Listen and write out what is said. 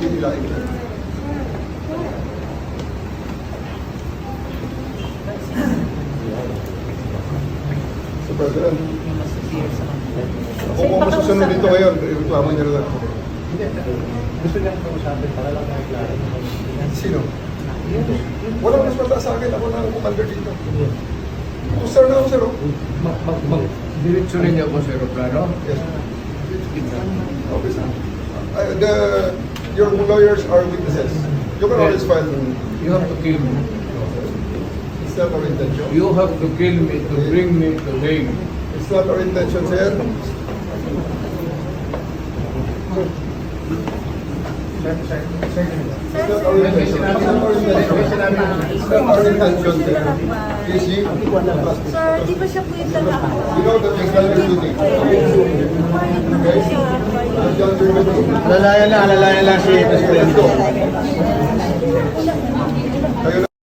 really like. So, President, kung masusunod dito ngayon, reklamo niyo lang. Hindi, gusto niya kausapin para lang na-klaro. Sino? Wala mas mataas sa akin. Ako na ang commander dito. Sir na ako, sir. Diretso rin niya po sa aeroplano. Yes. Okay, sir. Your lawyers are witnesses. You can always file. You have to kill me. It's not our intention. You have to kill me to bring me to Hague. It's not our intention, sir. It's not our intention. It's not our intention. It's not our intention, sir. Please, you trust me. Sir, di ba siya po yung talaga? You know that you've done your duty. Okay? You've done your duty. Alalayan lang si Presidente.